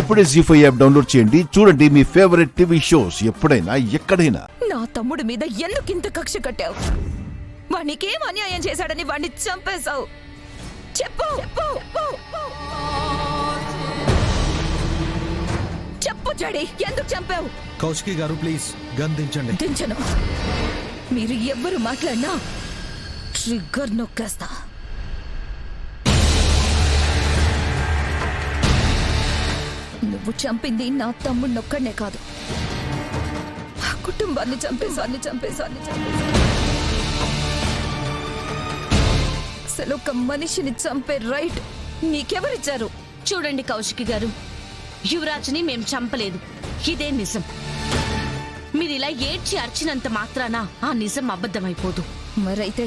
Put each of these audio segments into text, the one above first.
ఇప్పుడే జీ5 app download చేయండి. చూడండి మీ ఫేవరెట్ టీవీ షోస్ ఎప్పుడైనా ఎక్కడైనా. నా తమ్ముడి మీద ఎందుకింత కక్ష కట్టావు? వాణ్ణికేం అన్యాయం చేశాడని వాణ్ణి చంపేశావు? చెప్పు చెప్పు జడి, ఎందుకు చంపావు? కౌశికి గారు ప్లీజ్ గన్ దించండి. దించను. మీరు ఎవ్వరు మాట్లాడినా ట్రిగ్గర్ నొక్కేస్తా. నువ్వు చంపింది నా తమ్ముడినొక్కడనే కాదు, ఆ కుటుంబాన్ని చంపేశాన్ని. అసలు ఒక మనిషిని చంపే రైట్ నీకెవరిచ్చారు? చూడండి కౌశికి గారు, యువరాజ్ని మేం చంపలేదు, ఇదే నిజం. మీరిలా ఏడ్చి అర్చినంత మాత్రాన ఆ నిజం అబద్ధమైపోదు. మరైతే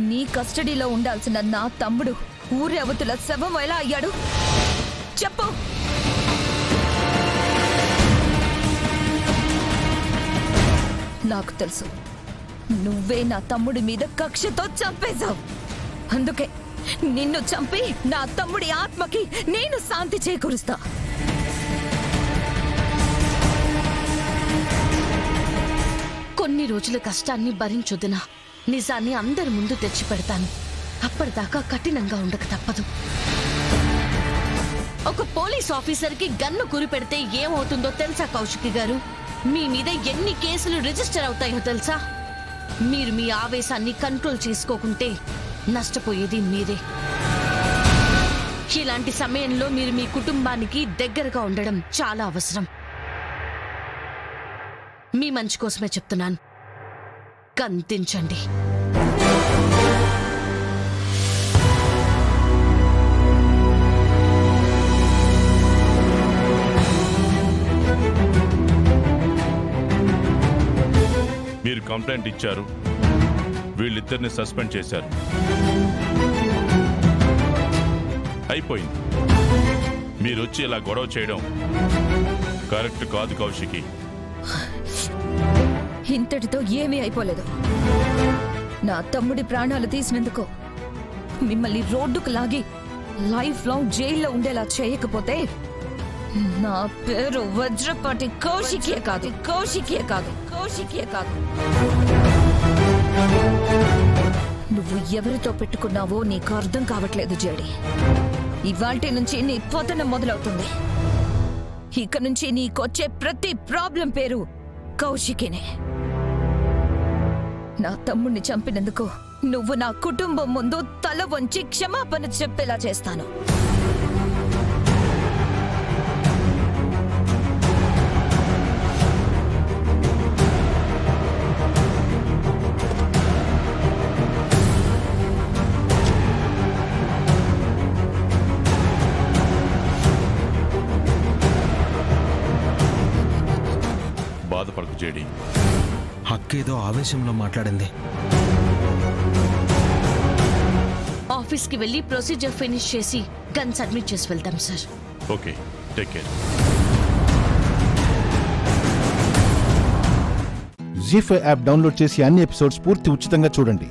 నీ కస్టడీలో ఉండాల్సిన నా తమ్ముడు ఊరి అవతల శవం ఎలా అయ్యాడు? చెప్పు. నాకు తెలుసు, నువ్వే నా తమ్ముడి మీద కక్షతో చంపేశావు. అందుకే నిన్ను చంపి నా తమ్ముడి ఆత్మకి నేను శాంతి చేకూరుస్తా. కొన్ని రోజుల కష్టాన్ని భరించొద్దునా, నిజాన్ని అందరి ముందు తెచ్చి పెడతాను. అప్పటిదాకా కఠినంగా ఉండక తప్పదు. ఒక పోలీస్ ఆఫీసర్కి గన్ను గురిపెడితే ఏమవుతుందో తెలుసా కౌశికి గారు? మీ మీద ఎన్ని కేసులు రిజిస్టర్ అవుతాయో తెలుసా? మీరు మీ ఆవేశాన్ని కంట్రోల్ చేసుకోకుంటే నష్టపోయేది మీరే. ఇలాంటి సమయంలో మీరు మీ కుటుంబానికి దగ్గరగా ఉండడం చాలా అవసరం. మీ మంచి కోసమే చెప్తున్నాను, కంతించండి. మీరు కంప్లైంట్ ఇచ్చారు, వీళ్ళిద్దరిని సస్పెండ్ చేశారు, అయిపోయింది. మీరు వచ్చి ఇలా గొడవ చేయడం కరెక్ట్ కాదు కౌశికి. ఇంతటితో ఏమీ అయిపోలేదు. నా తమ్ముడి ప్రాణాలు తీసినందుకు మిమ్మల్ని రోడ్డుకు లాగి లైఫ్ లాంగ్ జైల్లో ఉండేలా చేయకపోతే నా పేరు వజ్రపాటి కౌశికే కాదు. నువ్వు ఎవరితో పెట్టుకున్నావో నీకు అర్థం కావట్లేదు జేడి. ఇవాల్టి నుంచి నీ పతనం మొదలవుతుంది. ఇక నుంచి నీకొచ్చే ప్రతి ప్రాబ్లం పేరు కౌశికేనే. నా తమ్ముణ్ణి చంపినందుకు నువ్వు నా కుటుంబం ముందు తల వంచి క్షమాపణ చెప్పేలా చేస్తాను. బాధపడకు జేడి. హక్కేదో ఆవేశంలో మాట్లాడింది. ఆఫీస్కి వెళ్ళి ప్రొసీజర్ ఫినిష్ చేసి గన్ సబ్మిట్ చేసి వెళ్తాం sir. Okay, take care. Zee5 app download చేసి అన్ని ఎపిసోడ్స్ పూర్తి ఉచితంగా చూడండి.